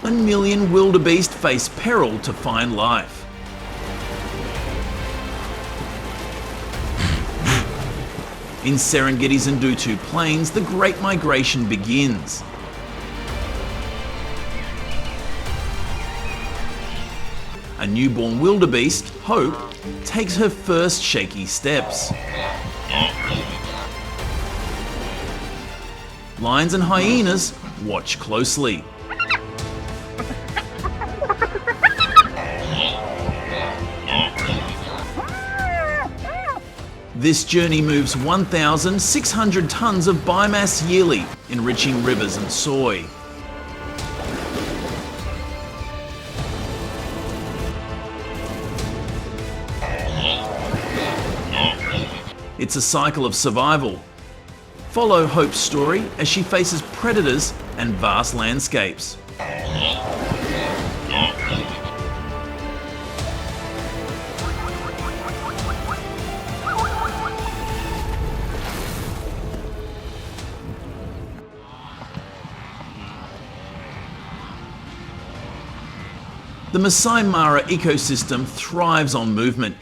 1 million wildebeest face peril to find life. In Serengeti's Ndutu Plains, the Great Migration begins. A newborn wildebeest, Hope, takes her first shaky steps. Lions and hyenas watch closely. This journey moves 1,600 tonnes of biomass yearly, enriching rivers and soy. It's a cycle of survival. Follow Hope's story as she faces predators and vast landscapes. The Maasai Mara ecosystem thrives on movement.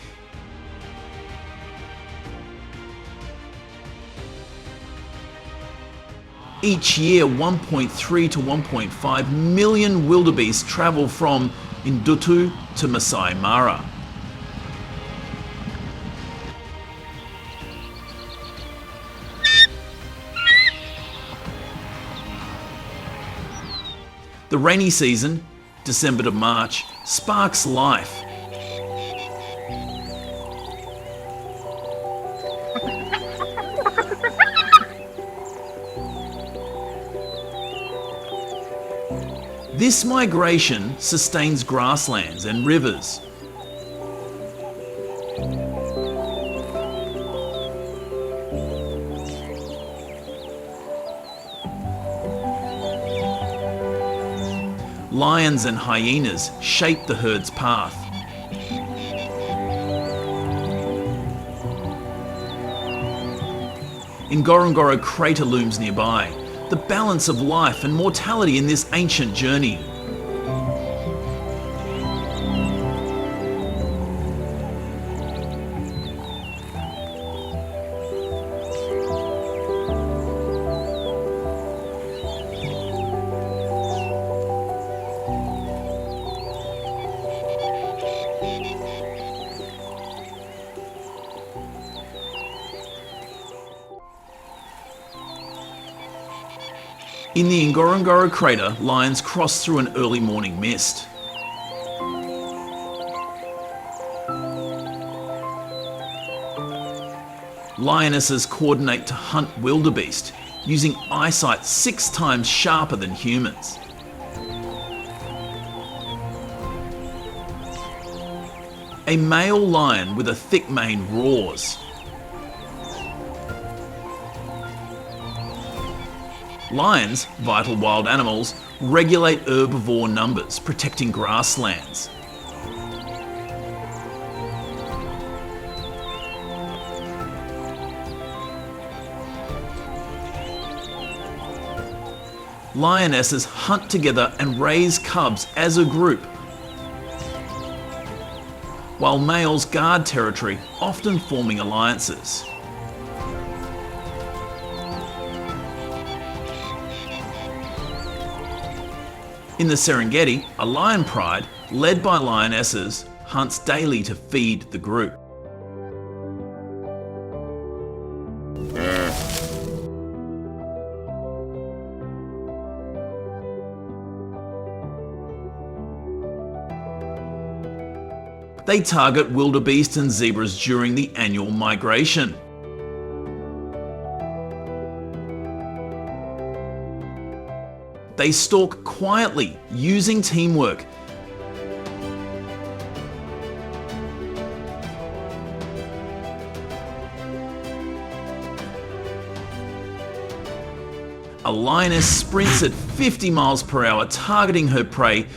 Each year, 1.3 to 1.5 million wildebeest travel from Ndutu to Maasai Mara. The rainy season, December to March, sparks life. This migration sustains grasslands and rivers. Lions and hyenas shape the herd's path. Ngorongoro crater looms nearby, the balance of life and mortality in this ancient journey. In the Ngorongoro crater, lions cross through an early morning mist. Lionesses coordinate to hunt wildebeest, using eyesight 6 times sharper than humans. A male lion with a thick mane roars. Lions, vital wild animals, regulate herbivore numbers, protecting grasslands. Lionesses hunt together and raise cubs as a group, while males guard territory, often forming alliances. In the Serengeti, a lion pride, led by lionesses, hunts daily to feed the group. They target wildebeest and zebras during the annual migration. They stalk quietly, using teamwork. A lioness sprints at 50 miles per hour, targeting her prey.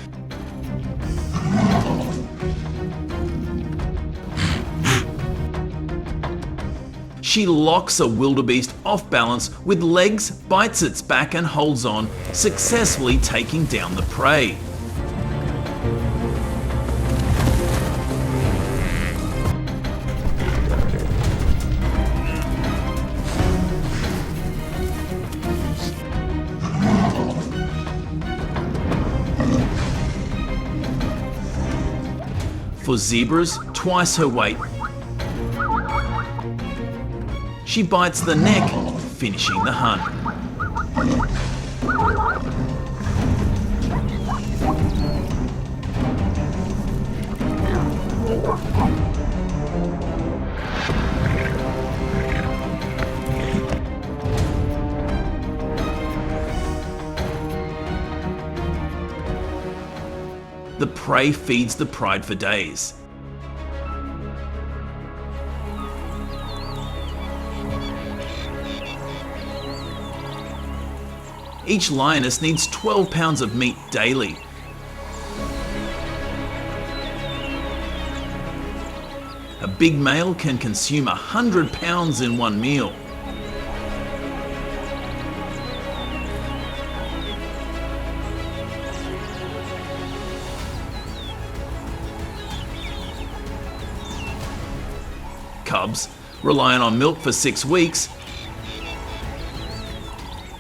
She locks a wildebeest off balance with legs, bites its back and holds on, successfully taking down the prey. For zebras, twice her weight. She bites the neck, finishing the hunt. The prey feeds the pride for days. Each lioness needs 12 pounds of meat daily. A big male can consume 100 pounds in one meal. Cubs, relying on milk for 6 weeks,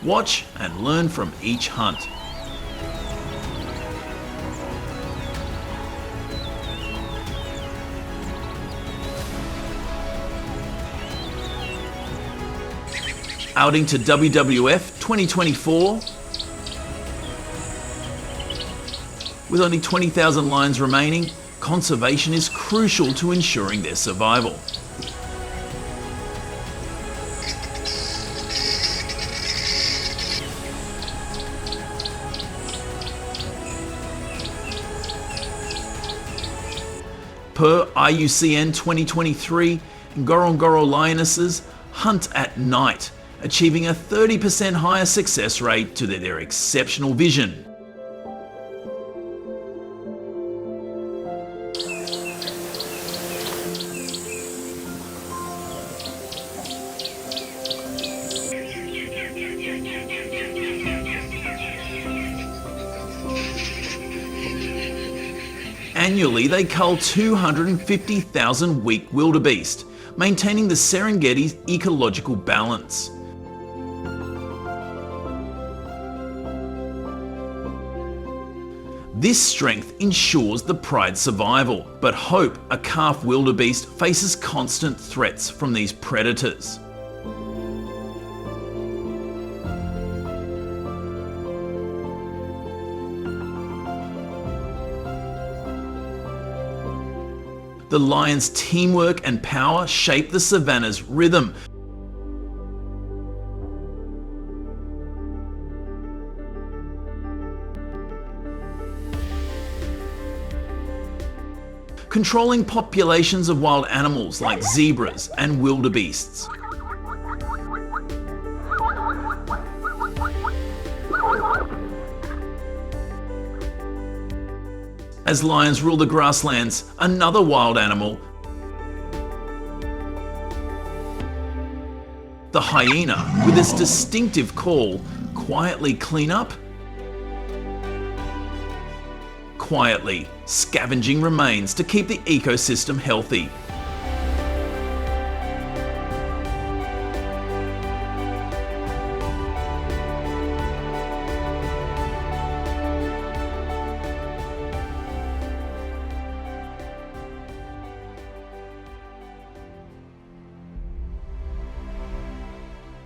watch and learn from each hunt. Outing to WWF 2024. With only 20,000 lions remaining, conservation is crucial to ensuring their survival. Per IUCN 2023, Ngorongoro lionesses hunt at night, achieving a 30% higher success rate due to their exceptional vision. Annually, they cull 250,000 weak wildebeest, maintaining the Serengeti's ecological balance. This strength ensures the pride's survival, but Hope, a calf wildebeest, faces constant threats from these predators. The lion's teamwork and power shape the savanna's rhythm. Controlling populations of wild animals like zebras and wildebeests. As lions rule the grasslands, another wild animal, the hyena, with its distinctive call, quietly clean up, quietly scavenging remains to keep the ecosystem healthy.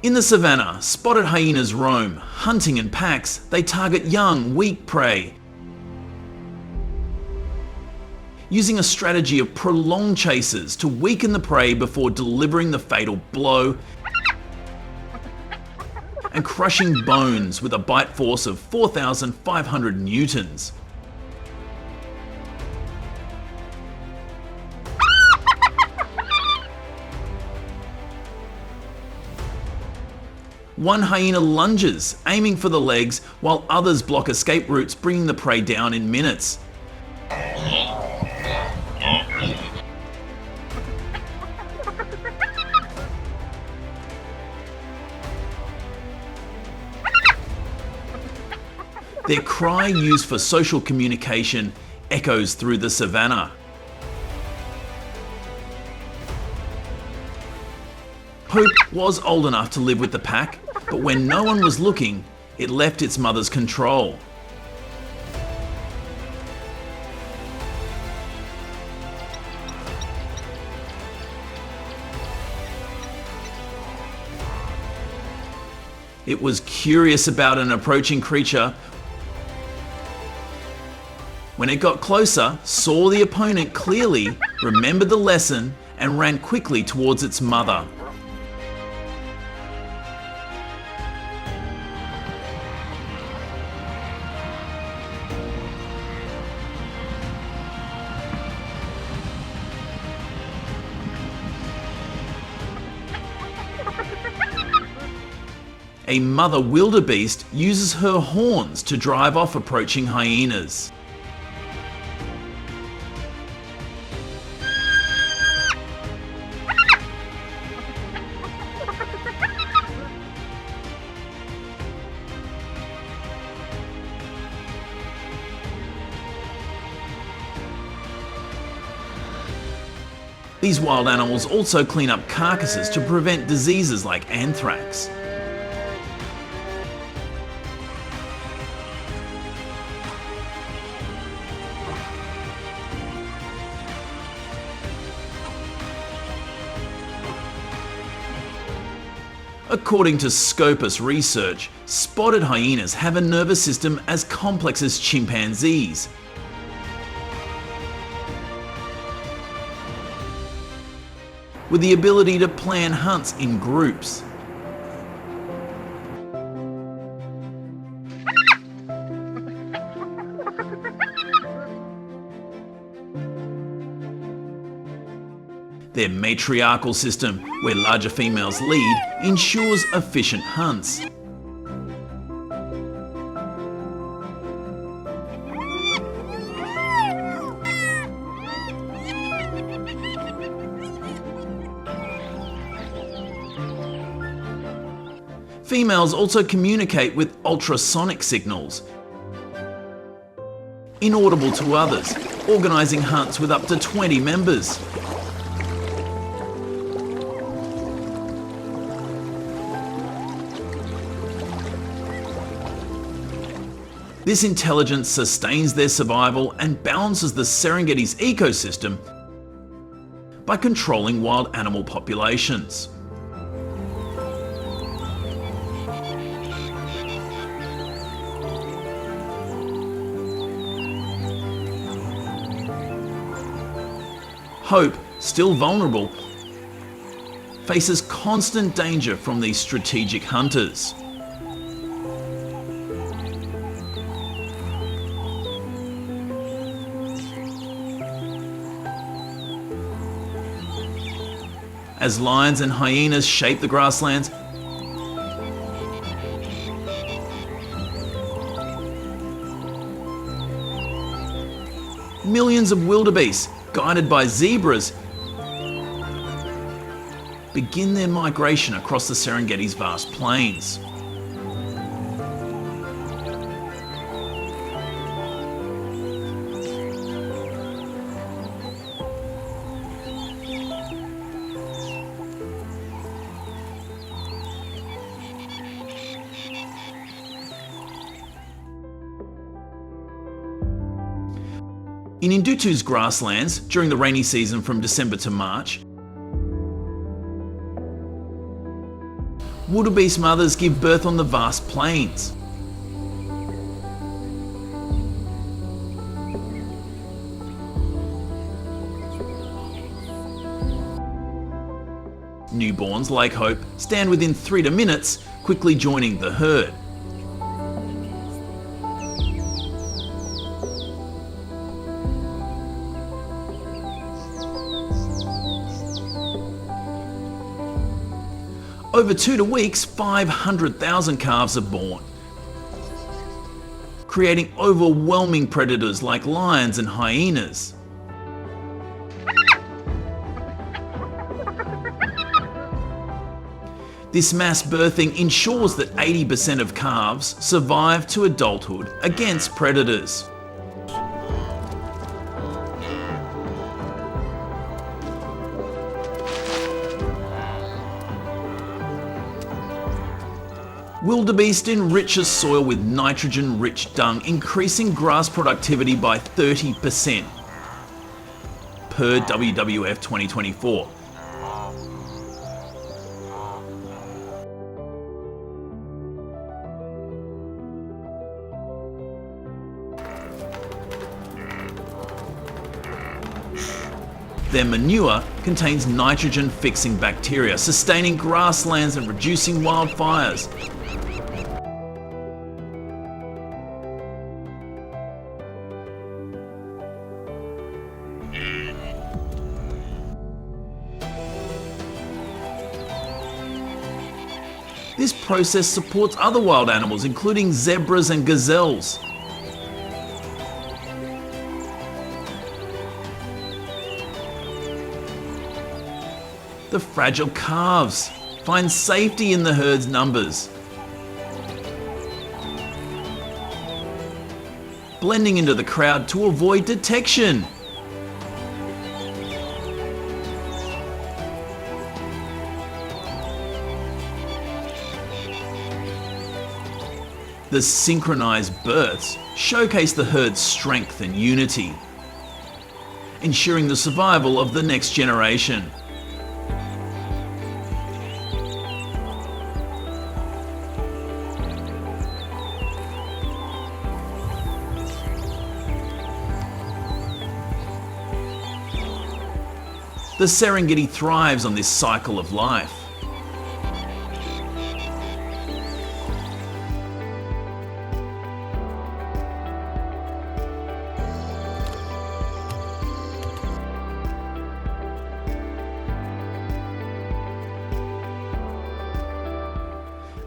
In the savannah, spotted hyenas roam. Hunting in packs, they target young, weak prey. Using a strategy of prolonged chases to weaken the prey before delivering the fatal blow, and crushing bones with a bite force of 4,500 newtons. One hyena lunges, aiming for the legs, while others block escape routes, bringing the prey down in minutes. Their cry, used for social communication, echoes through the savannah. Hope was old enough to live with the pack, but when no one was looking, it left its mother's control. It was curious about an approaching creature. When it got closer, saw the opponent clearly, remembered the lesson, and ran quickly towards its mother. A mother wildebeest uses her horns to drive off approaching hyenas. These wild animals also clean up carcasses to prevent diseases like anthrax. According to Scopus research, spotted hyenas have a nervous system as complex as chimpanzees. With the ability to plan hunts in groups. Their matriarchal system, where larger females lead, ensures efficient hunts. Females also communicate with ultrasonic signals, inaudible to others, organising hunts with up to 20 members. This intelligence sustains their survival and balances the Serengeti's ecosystem by controlling wild animal populations. Hope, still vulnerable, faces constant danger from these strategic hunters. As lions and hyenas shape the grasslands, millions of wildebeest, guided by zebras, begin their migration across the Serengeti's vast plains. In Ndutu's grasslands, during the rainy season from December to March, wildebeest mothers give birth on the vast plains. Newborns, like Hope, stand within 3 minutes, quickly joining the herd. Over 2 weeks, 500,000 calves are born, creating overwhelming predators like lions and hyenas. This mass birthing ensures that 80% of calves survive to adulthood against predators. Wildebeest enriches soil with nitrogen-rich dung, increasing grass productivity by 30%, per WWF 2024. Their manure contains nitrogen-fixing bacteria, sustaining grasslands and reducing wildfires. This process supports other wild animals, including zebras and gazelles. The fragile calves find safety in the herd's numbers, blending into the crowd to avoid detection. The synchronized births showcase the herd's strength and unity, ensuring the survival of the next generation. The Serengeti thrives on this cycle of life.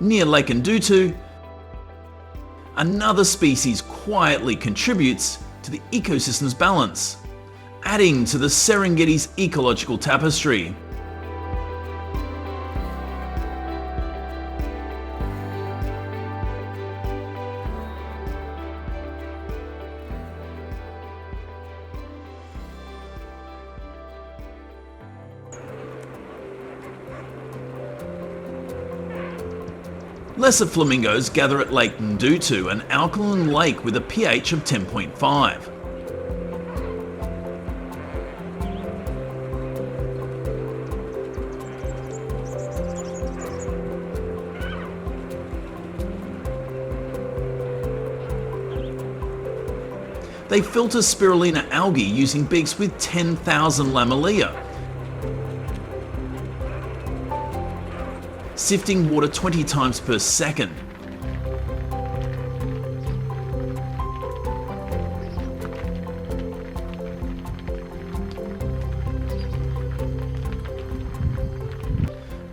Near Lake Ndutu, another species quietly contributes to the ecosystem's balance, adding to the Serengeti's ecological tapestry. Lesser flamingos gather at Lake Ndutu, an alkaline lake with a pH of 10.5. They filter spirulina algae using beaks with 10,000 lamella, sifting water 20 times per second.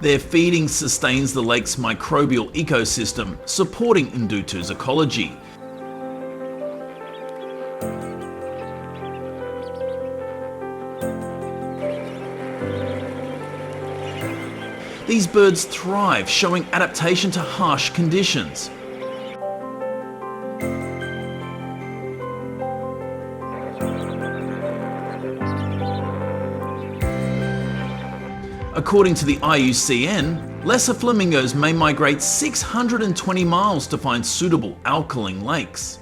Their feeding sustains the lake's microbial ecosystem, supporting Ndutu's ecology. These birds thrive, showing adaptation to harsh conditions. According to the IUCN, lesser flamingos may migrate 620 miles to find suitable alkaline lakes.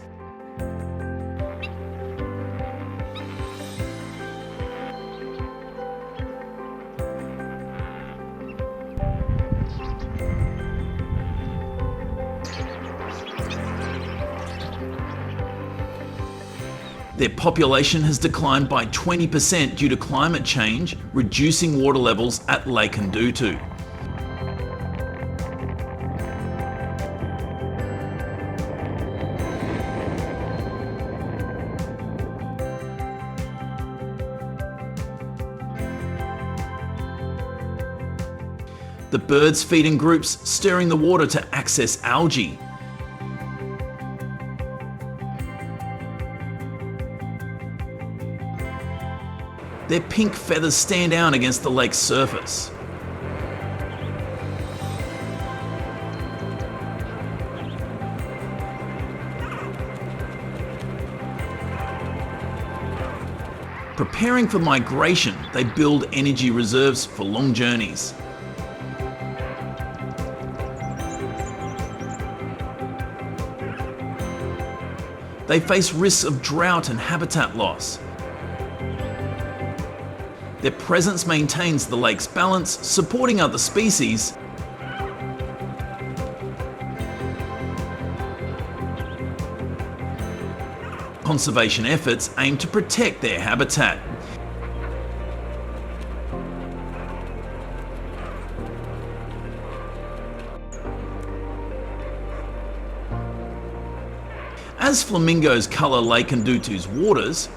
Their population has declined by 20% due to climate change, reducing water levels at Lake Ndutu. The birds feed in groups, stirring the water to access algae. Their pink feathers stand out against the lake's surface. Preparing for migration, they build energy reserves for long journeys. They face risks of drought and habitat loss. Their presence maintains the lake's balance, supporting other species. Conservation efforts aim to protect their habitat. As flamingos colour Lake Ndutu's waters,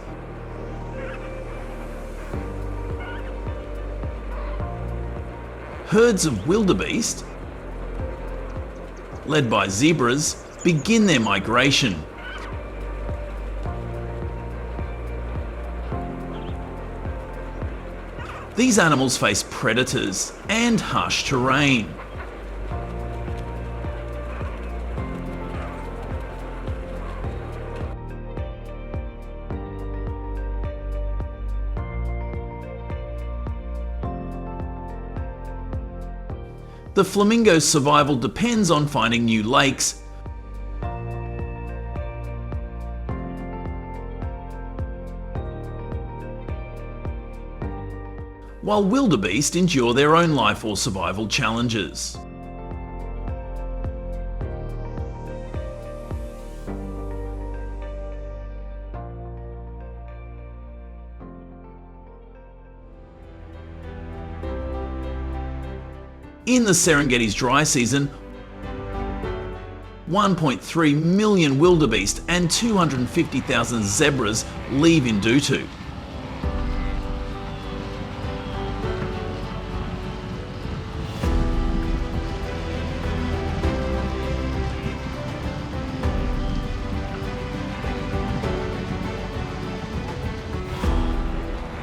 herds of wildebeest, led by zebras, begin their migration. These animals face predators and harsh terrain. The flamingo's survival depends on finding new lakes, while wildebeest endure their own life or survival challenges. In the Serengeti's dry season, 1.3 million wildebeest and 250,000 zebras leave Ndutu.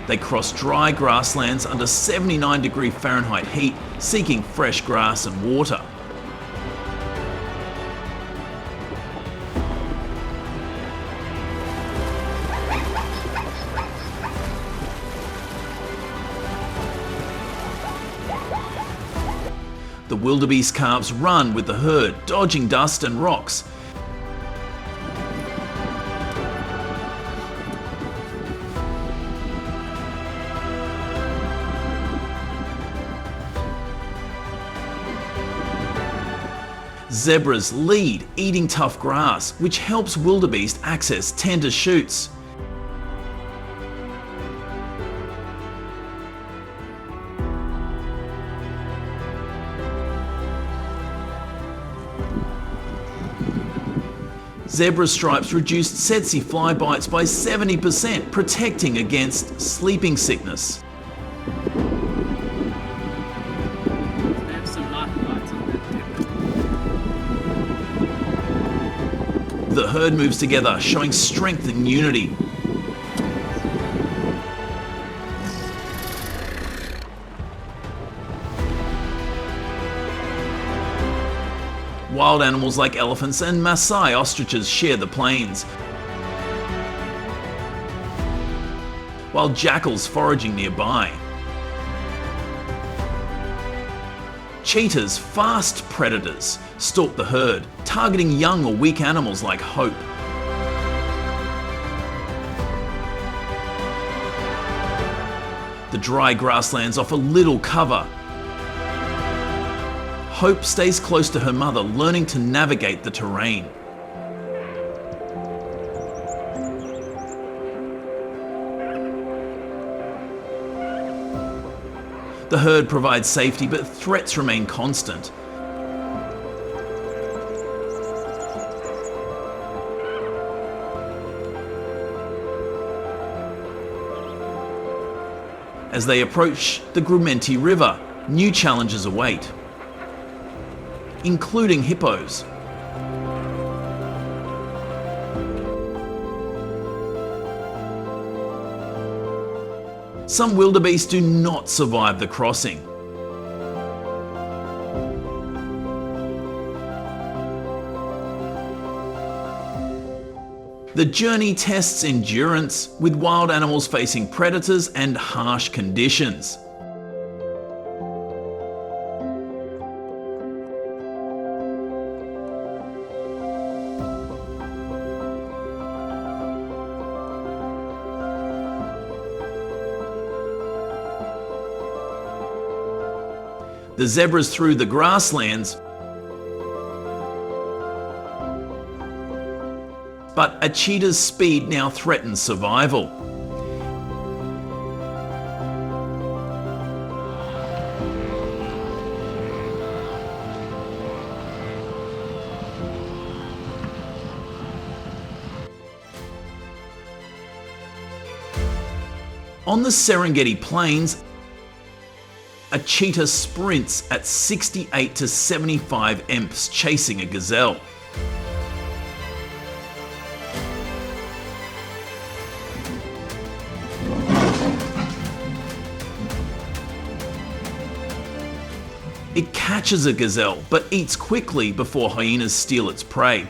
They cross dry grasslands under 79-degree Fahrenheit heat, seeking fresh grass and water. The wildebeest calves run with the herd, dodging dust and rocks. Zebras lead, eating tough grass, which helps wildebeest access tender shoots. Zebra stripes reduced tsetse fly bites by 70%, protecting against sleeping sickness. The herd moves together, showing strength and unity. Wild animals like elephants and Maasai ostriches share the plains, while jackals foraging nearby. Cheetahs, fast predators, stalk the herd, targeting young or weak animals like Hope. The dry grasslands offer little cover. Hope stays close to her mother, learning to navigate the terrain. The herd provides safety, but threats remain constant. As they approach the Grumenti River, new challenges await, including hippos. Some wildebeest do not survive the crossing. The journey tests endurance, with wild animals facing predators and harsh conditions. The zebras through the grasslands, but a cheetah's speed now threatens survival. On the Serengeti plains, a cheetah sprints at 68 to 75 emps chasing a gazelle. It catches a gazelle, but eats quickly before hyenas steal its prey.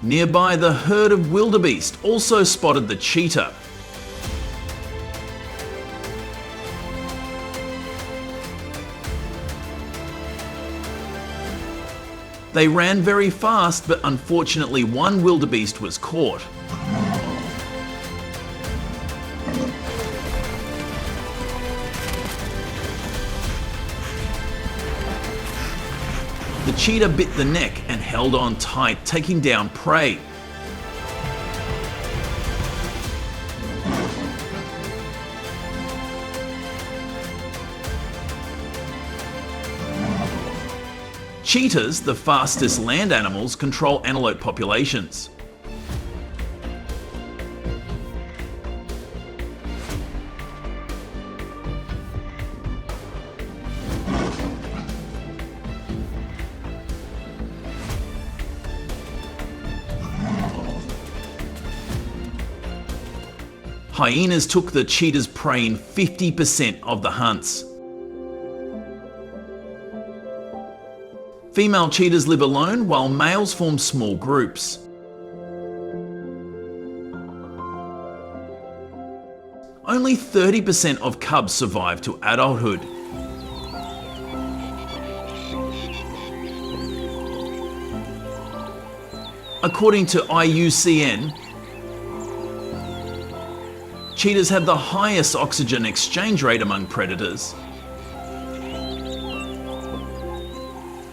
Nearby, the herd of wildebeest also spotted the cheetah. They ran very fast, but unfortunately one wildebeest was caught. The cheetah bit the neck and held on tight, taking down prey. Cheetahs, the fastest land animals, control antelope populations. Hyenas took the cheetah's prey in 50% of the hunts. Female cheetahs live alone, while males form small groups. Only 30% of cubs survive to adulthood. According to IUCN, cheetahs have the highest oxygen exchange rate among predators,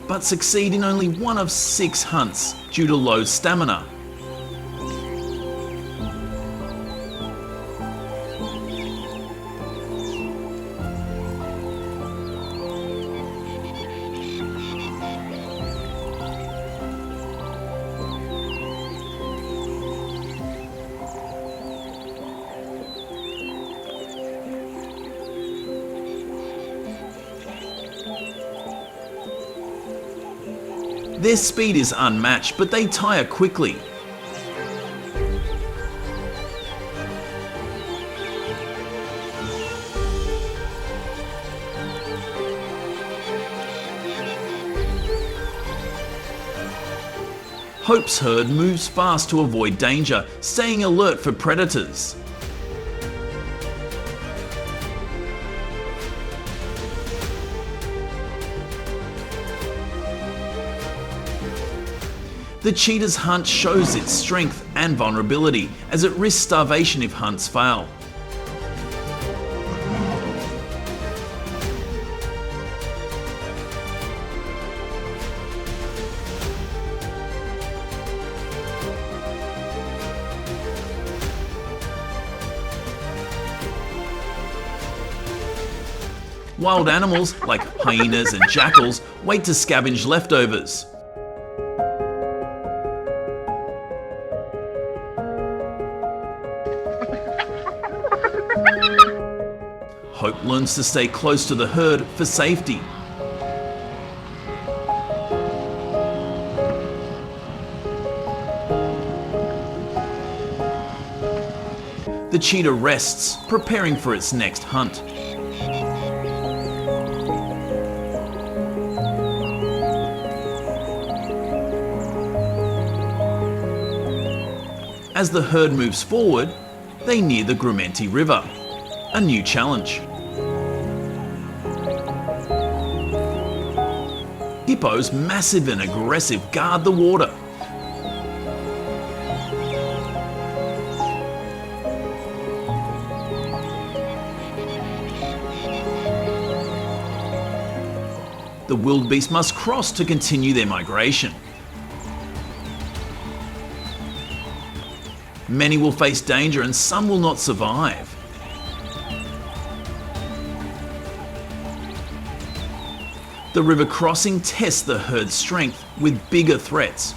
but succeed in only 1 of 6 hunts due to low stamina. Their speed is unmatched, but they tire quickly. Hope's herd moves fast to avoid danger, staying alert for predators. The cheetah's hunt shows its strength and vulnerability, as it risks starvation if hunts fail. Wild animals, like hyenas and jackals, wait to scavenge leftovers. Hope learns to stay close to the herd for safety. The cheetah rests, preparing for its next hunt. As the herd moves forward, they near the Grumenti River, a new challenge. Hippos, massive and aggressive, guard the water. The wildebeest must cross to continue their migration. Many will face danger and some will not survive. The river crossing tests the herd's strength with bigger threats.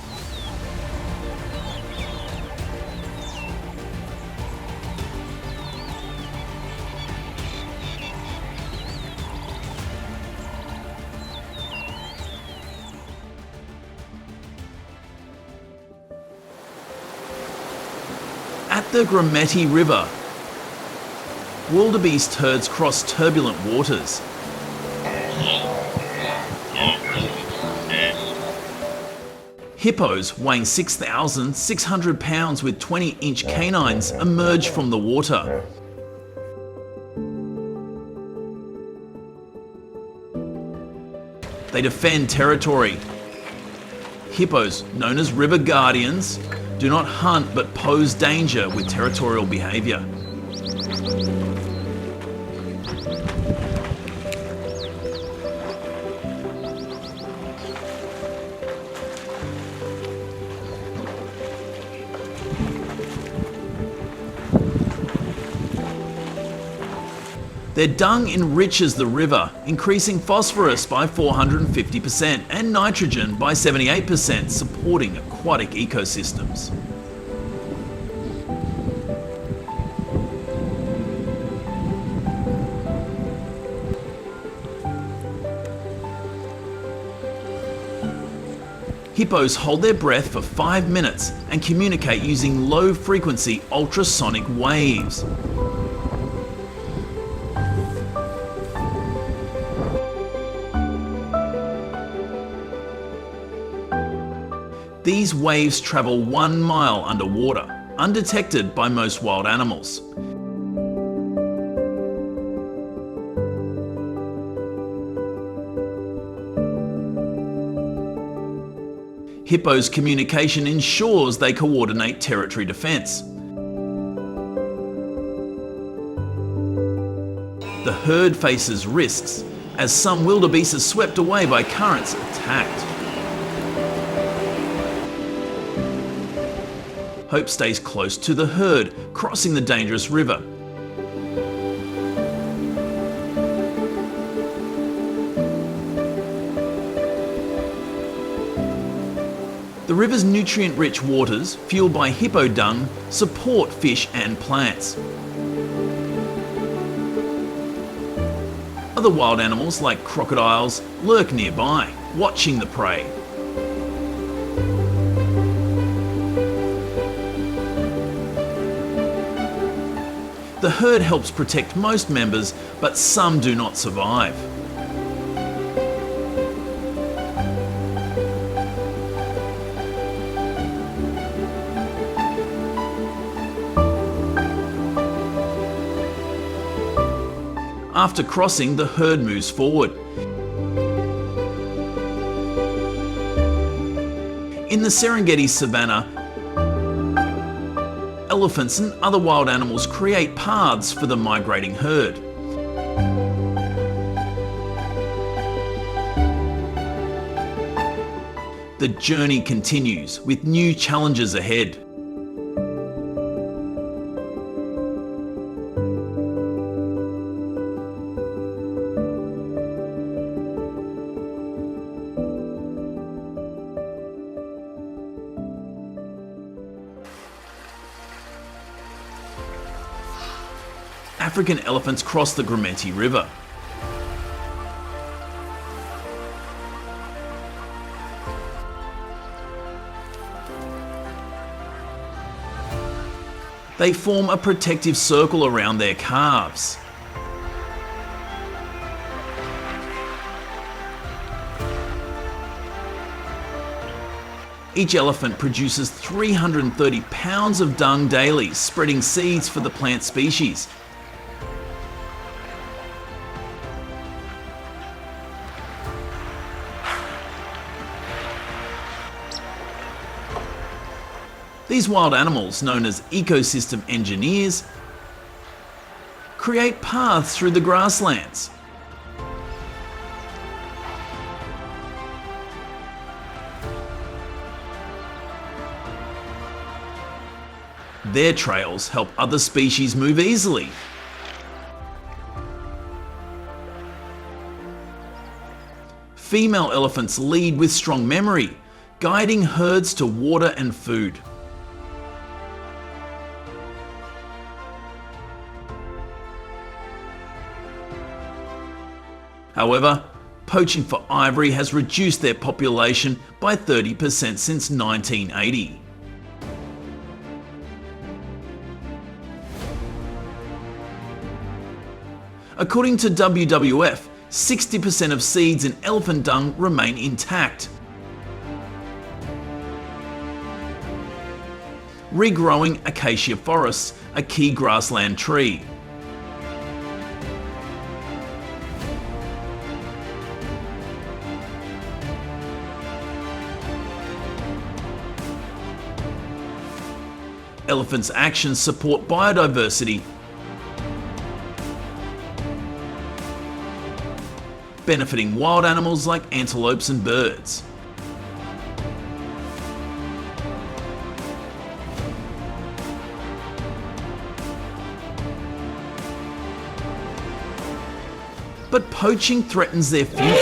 At the Serengeti River, wildebeest herds cross turbulent waters. Hippos weighing 6,600 pounds with 20-inch canines emerge from the water. They defend territory. Hippos, known as river guardians, do not hunt but pose danger with territorial behaviour. Their dung enriches the river, increasing phosphorus by 450% and nitrogen by 78%, supporting aquatic ecosystems. Hippos hold their breath for 5 minutes and communicate using low-frequency ultrasonic waves. These waves travel 1 mile underwater, undetected by most wild animals. Hippos' communication ensures they coordinate territory defense. The herd faces risks, as some wildebeest are swept away by currents and attacked. Hope stays close to the herd, crossing the dangerous river. The river's nutrient-rich waters, fueled by hippo dung, support fish and plants. Other wild animals, like crocodiles, lurk nearby, watching the prey. The herd helps protect most members, but some do not survive. After crossing, the herd moves forward. In the Serengeti savanna, elephants and other wild animals create paths for the migrating herd. The journey continues with new challenges ahead. African elephants cross the Serengeti River. They form a protective circle around their calves. Each elephant produces 330 pounds of dung daily, spreading seeds for the plant species. These wild animals, known as ecosystem engineers, create paths through the grasslands. Their trails help other species move easily. Female elephants lead with strong memory, guiding herds to water and food. However, poaching for ivory has reduced their population by 30% since 1980. According to WWF, 60% of seeds in elephant dung remain intact. Regrowing acacia forests, a key grassland tree. Elephants' actions support biodiversity, benefiting wild animals like antelopes and birds. But poaching threatens their future.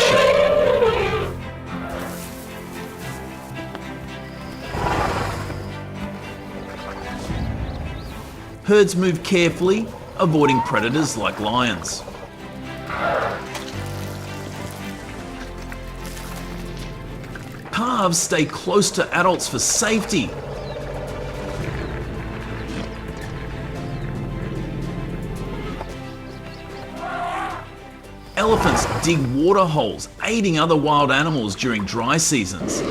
Herds move carefully, avoiding predators like lions. Calves stay close to adults for safety. Elephants dig water holes, aiding other wild animals during dry seasons.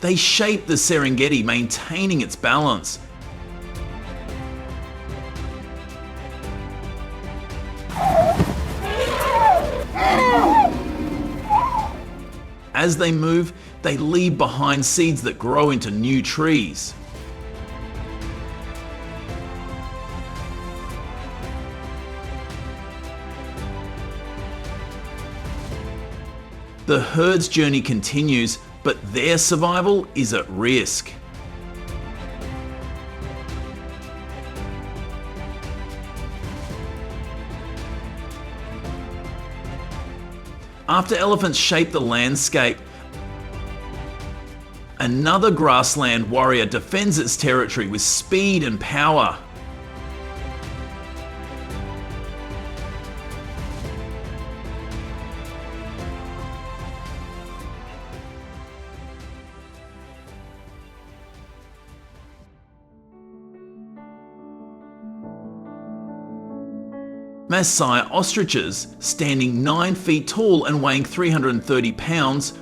They shape the Serengeti, maintaining its balance. As they move, they leave behind seeds that grow into new trees. The herd's journey continues, but their survival is at risk. After elephants shape the landscape, another grassland warrior defends its territory with speed and power. Maasai ostriches, standing 9 feet tall and weighing 330 pounds,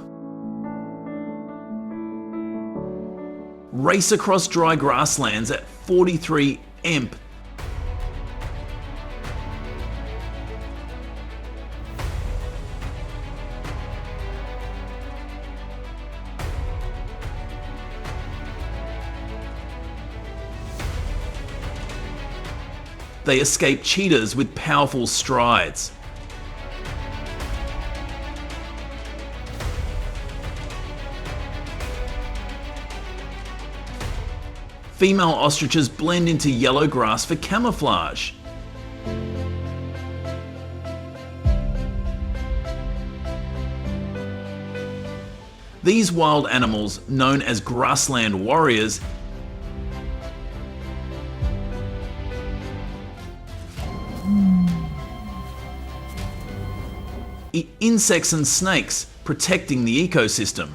race across dry grasslands at 43 mph. They escape cheetahs with powerful strides. Female ostriches blend into yellow grass for camouflage. These wild animals, known as grassland warriors, eat insects and snakes, protecting the ecosystem.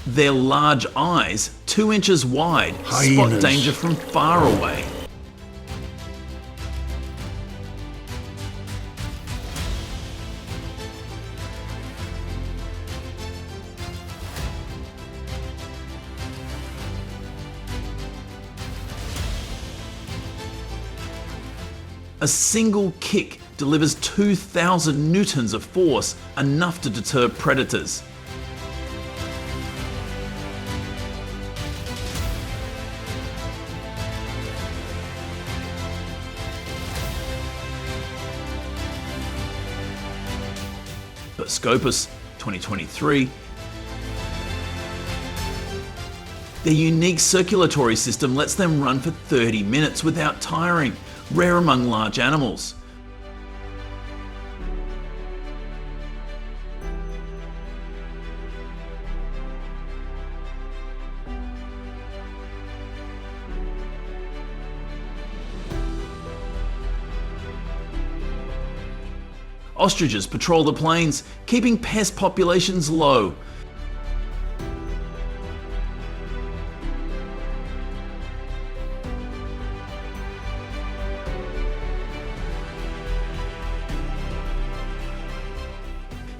Their large eyes, 2 inches wide, Hyenas. spot danger from far away. A single kick delivers 2,000 newtons of force, enough to deter predators. Scopus 2023. Their unique circulatory system lets them run for 30 minutes without tiring, rare among large animals. Ostriches patrol the plains, keeping pest populations low.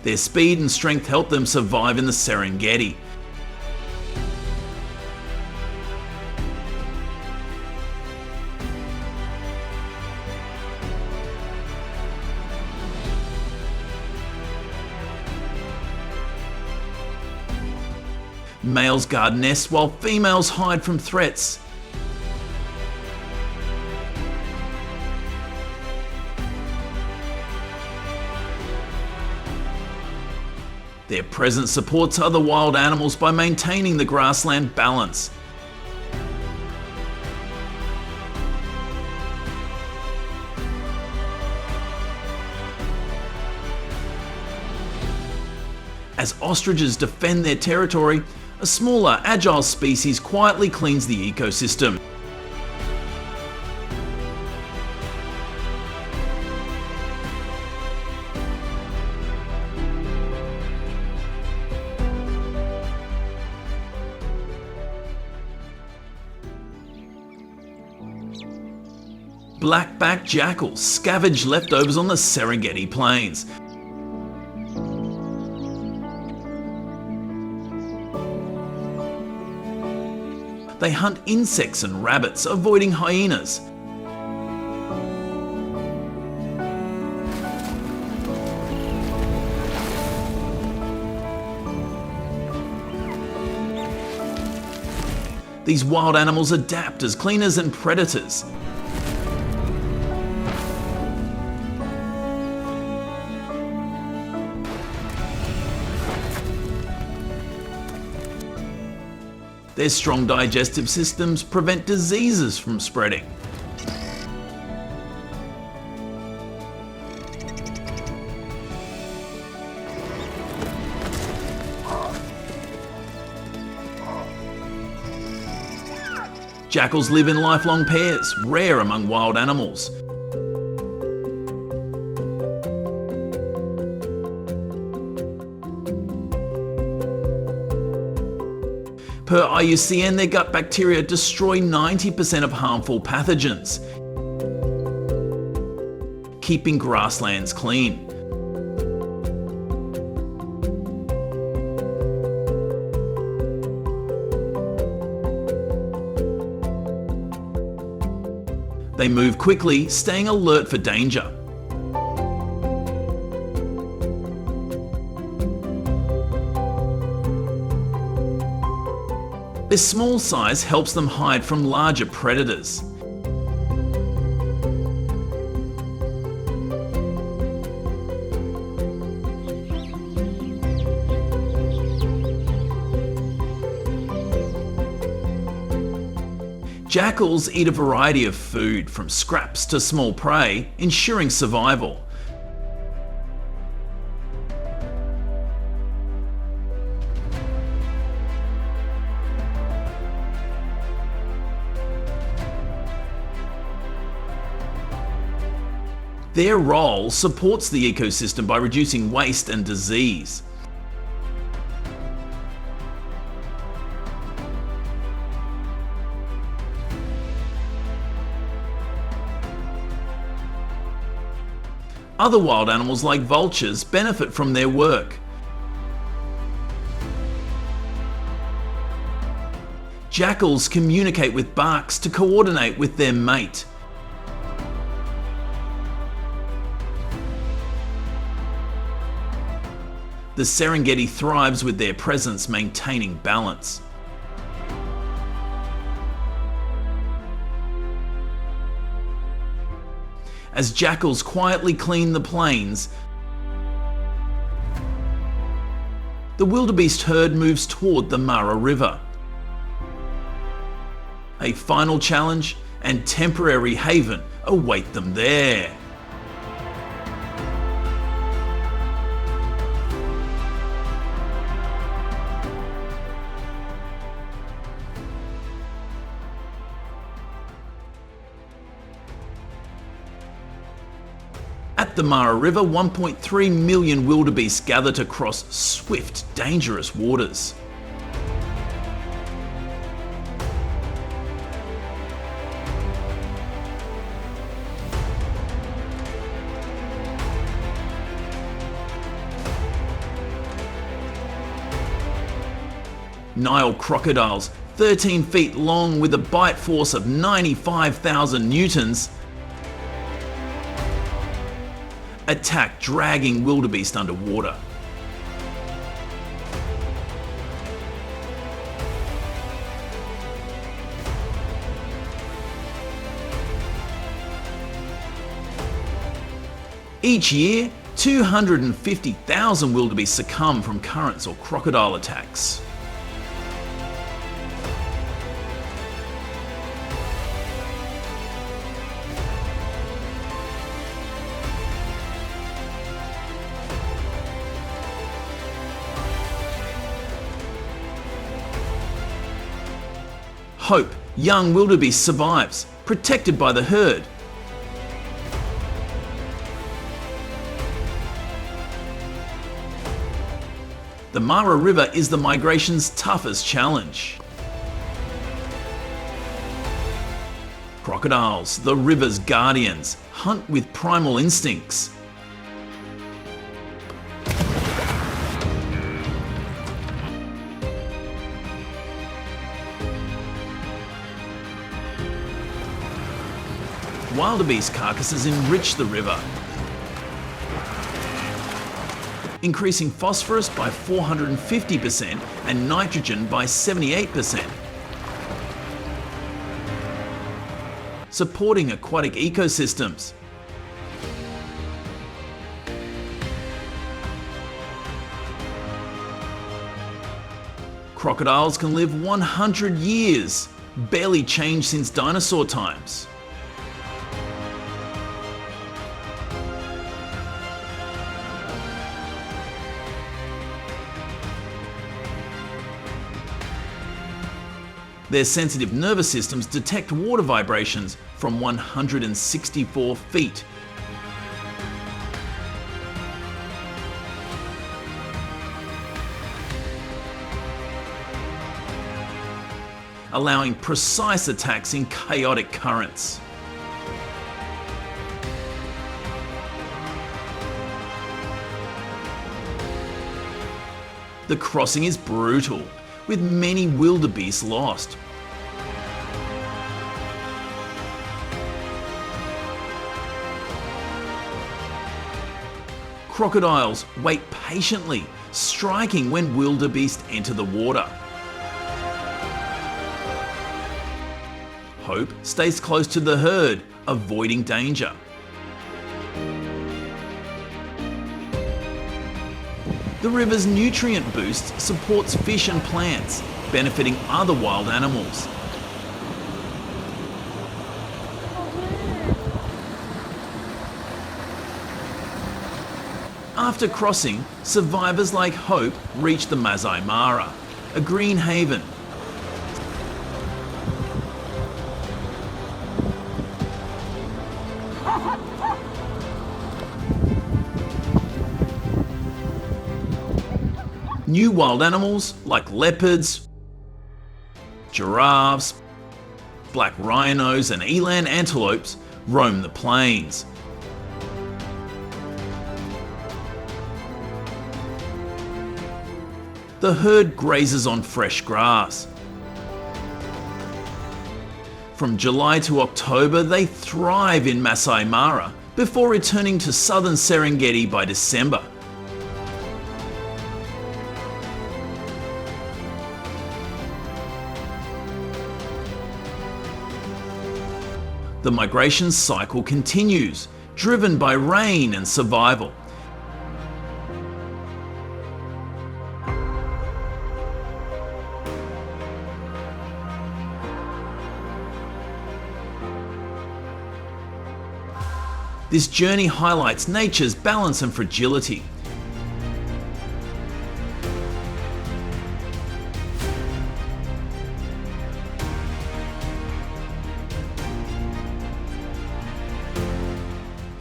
Their speed and strength help them survive in the Serengeti. Males guard nests while females hide from threats. Their presence supports other wild animals by maintaining the grassland balance. As ostriches defend their territory, a smaller, agile species quietly cleans the ecosystem. Black-backed jackals scavenge leftovers on the Serengeti plains. They hunt insects and rabbits, avoiding hyenas. These wild animals adapt as cleaners and predators. Their strong digestive systems prevent diseases from spreading. Jackals live in lifelong pairs, rare among wild animals. Per IUCN, their gut bacteria destroy 90% of harmful pathogens, keeping grasslands clean. They move quickly, staying alert for danger. Their small size helps them hide from larger predators. Jackals eat a variety of food, from scraps to small prey, ensuring survival. Their role supports the ecosystem by reducing waste and disease. Other wild animals like vultures benefit from their work. Jackals communicate with barks to coordinate with their mate. The Serengeti thrives with their presence, maintaining balance. As jackals quietly clean the plains, the wildebeest herd moves toward the Mara River. A final challenge and temporary haven await them there. At the Mara River, 1.3 million wildebeest gather to cross swift, dangerous waters. Nile crocodiles, 13 feet long with a bite force of 95,000 newtons, attack dragging wildebeest underwater. Each year, 250,000 wildebeest succumb from currents or crocodile attacks. Hope, young wildebeest, survives, protected by the herd. The Mara River is the migration's toughest challenge. Crocodiles, the river's guardians, hunt with primal instincts. Wildebeest carcasses enrich the river, increasing phosphorus by 450% and nitrogen by 78%, supporting aquatic ecosystems. Crocodiles can live 100 years, barely changed since dinosaur times. Their sensitive nervous systems detect water vibrations from 164 feet. Allowing precise attacks in chaotic currents. The crossing is brutal, with many wildebeest lost. Crocodiles wait patiently, striking when wildebeest enter the water. Hope stays close to the herd, avoiding danger. The river's nutrient boost supports fish and plants, benefiting other wild animals. After crossing, survivors like Hope reach the Maasai Mara, a green haven. New wild animals like leopards, giraffes, black rhinos and eland antelopes roam the plains. The herd grazes on fresh grass. From July to October, they thrive in Maasai Mara before returning to southern Serengeti by December. The migration cycle continues, driven by rain and survival. This journey highlights nature's balance and fragility.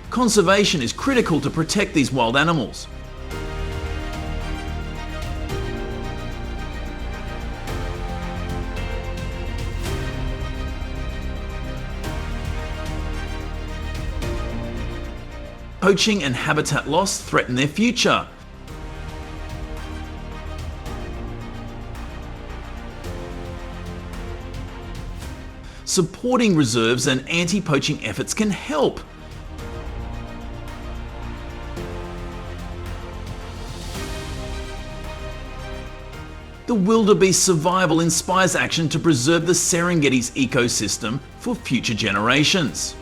Conservation is critical to protect these wild animals. Poaching and habitat loss threaten their future. Supporting reserves and anti-poaching efforts can help. The wildebeest survival inspires action to preserve the Serengeti's ecosystem for future generations.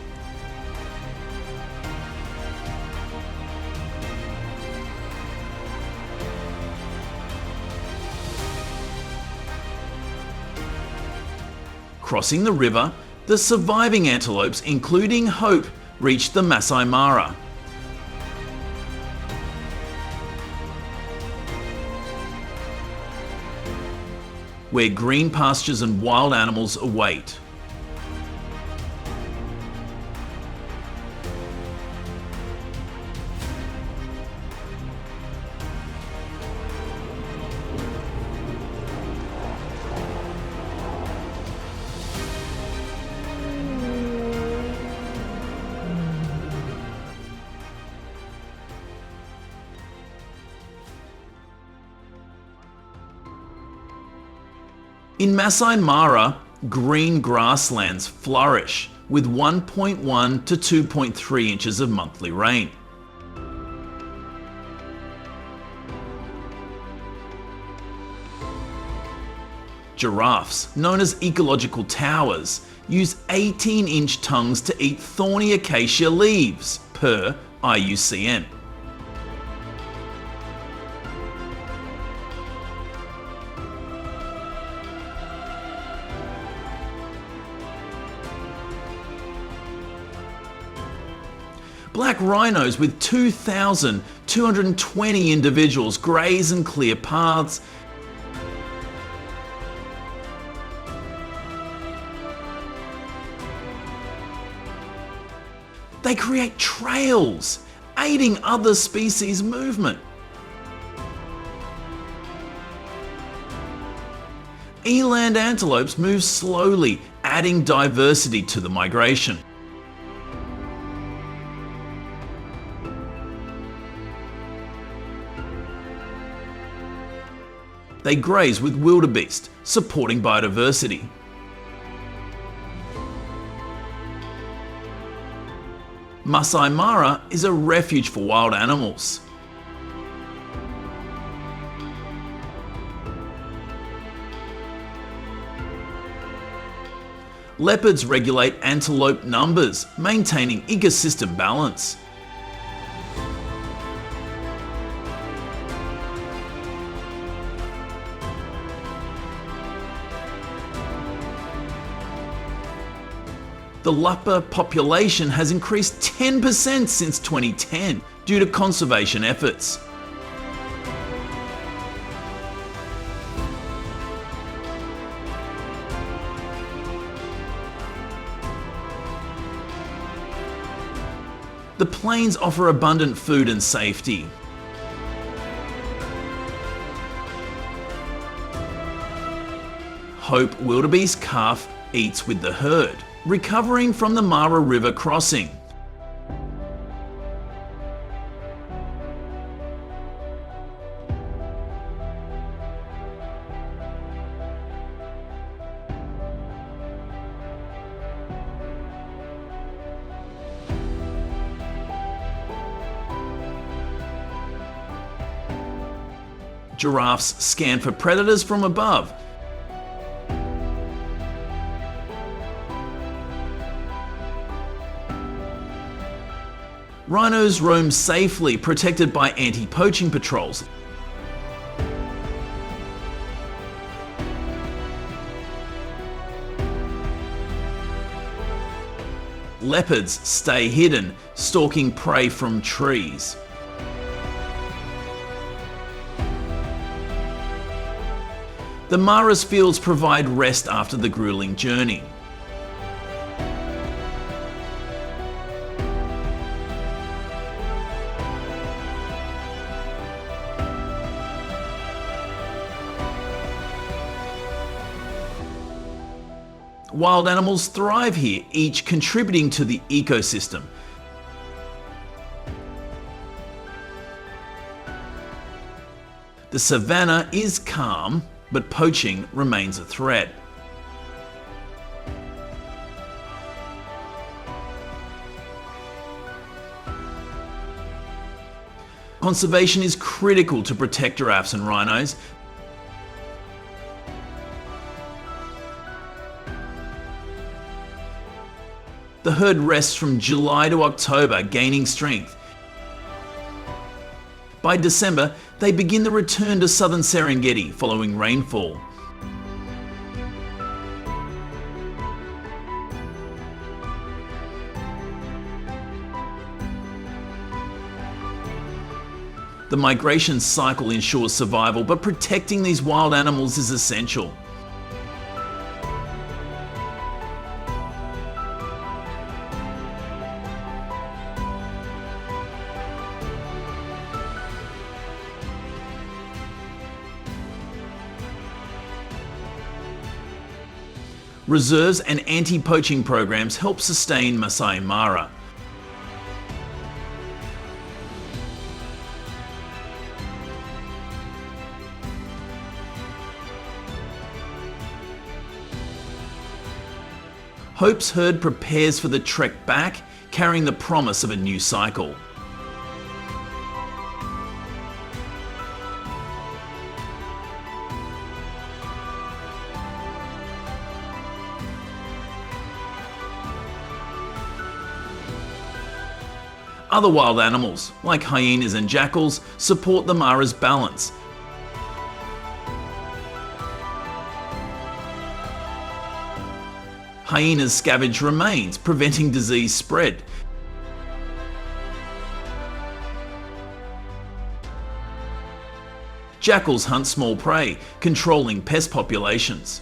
Crossing the river, the surviving antelopes, including Hope, reached the Maasai Mara. Where green pastures and wild animals await. In Maasai Mara, green grasslands flourish with 1.1 to 2.3 inches of monthly rain. Giraffes, known as ecological towers, use 18-inch tongues to eat thorny acacia leaves, per IUCN. Black rhinos with 2,220 individuals graze and clear paths. They create trails, aiding other species' movement. Eland antelopes move slowly, adding diversity to the migration. They graze with wildebeest, supporting biodiversity. Maasai Mara is a refuge for wild animals. Leopards regulate antelope numbers, maintaining ecosystem balance. The leopard population has increased 10% since 2010 due to conservation efforts. The plains offer abundant food and safety. Hope wildebeest calf eats with the herd, recovering from the Mara River crossing. Giraffes scan for predators from above. Rhinos roam safely, protected by anti-poaching patrols. leopards stay hidden, stalking prey from trees. The Mara's fields provide rest after the grueling journey. Wild animals thrive here, each contributing to the ecosystem. The savanna is calm, but poaching remains a threat. Conservation is critical to protect giraffes and rhinos. The herd rests from July to October, gaining strength. By December, they begin the return to southern Serengeti following rainfall. The migration cycle ensures survival, but protecting these wild animals is essential. Reserves and anti-poaching programs help sustain Maasai Mara. Hope's herd prepares for the trek back, carrying the promise of a new cycle. Other wild animals, like hyenas and jackals, support the Mara's balance. Hyenas scavenge remains, preventing disease spread. Jackals hunt small prey, controlling pest populations.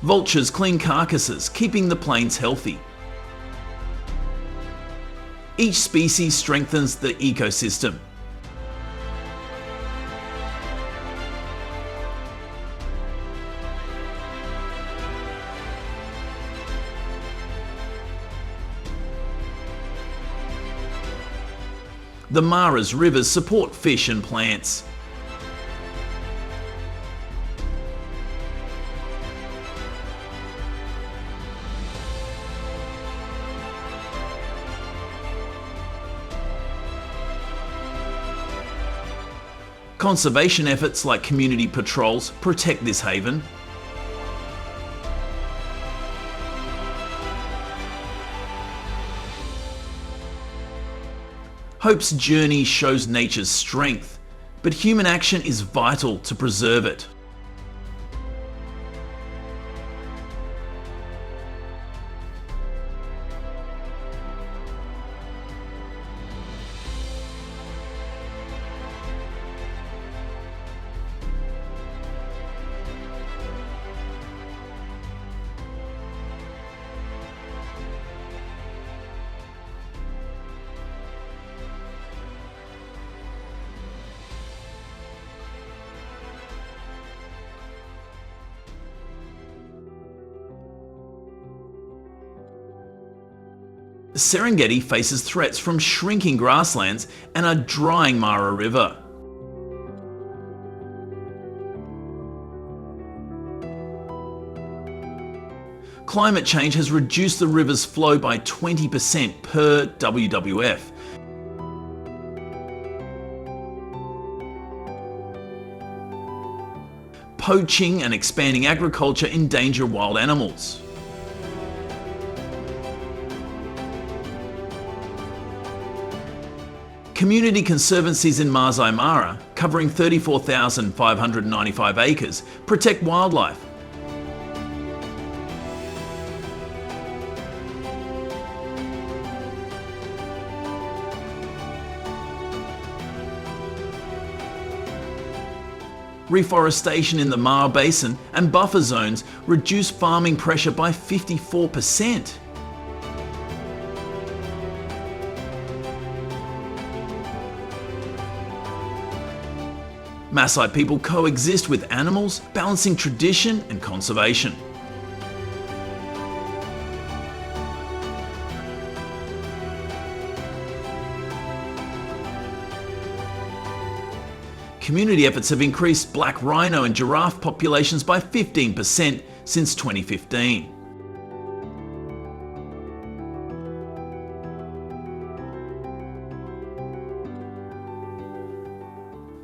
Vultures clean carcasses, keeping the plains healthy. Each species strengthens the ecosystem. The Mara's rivers support fish and plants. Conservation efforts like community patrols protect this haven. Hope's journey shows nature's strength, but human action is vital to preserve it. The Serengeti faces threats from shrinking grasslands and a drying Mara River. Climate change has reduced the river's flow by 20% per WWF. Poaching and expanding agriculture endanger wild animals. Community conservancies in Maasai Mara, covering 34,595 acres, protect wildlife. Reforestation in the Mara Basin and buffer zones reduce farming pressure by 54%. Maasai people coexist with animals, balancing tradition and conservation. Community efforts have increased black rhino and giraffe populations by 15% since 2015.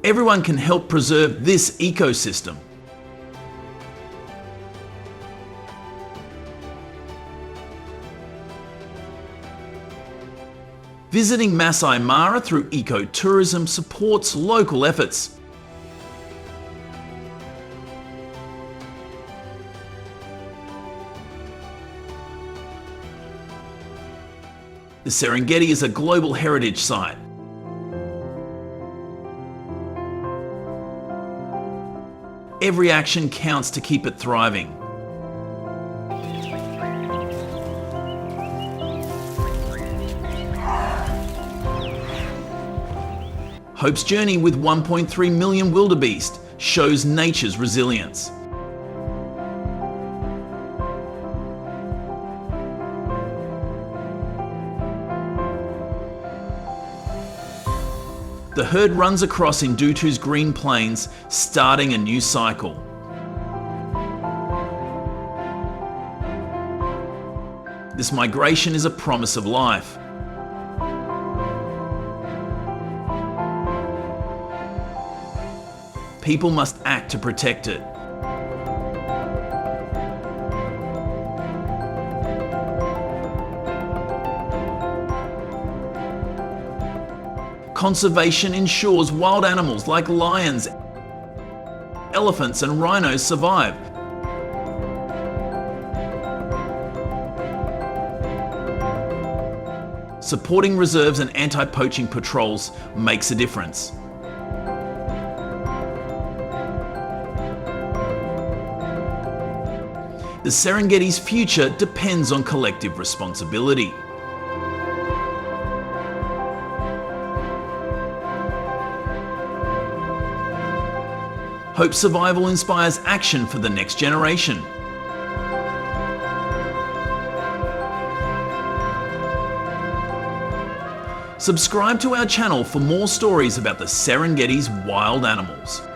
Everyone can help preserve this ecosystem. Visiting Maasai Mara through ecotourism supports local efforts. The Serengeti is a global heritage site. Every action counts to keep it thriving. Hope's journey with 1.3 million wildebeest shows nature's resilience. The herd runs across Ndutu's green plains, starting a new cycle. This migration is a promise of life. People must act to protect it. Conservation ensures wild animals like lions, elephants and rhinos survive. Supporting reserves and anti-poaching patrols makes a difference. The Serengeti's future depends on collective responsibility. Hope survival inspires action for the next generation. Subscribe to our channel for more stories about the Serengeti's wild animals.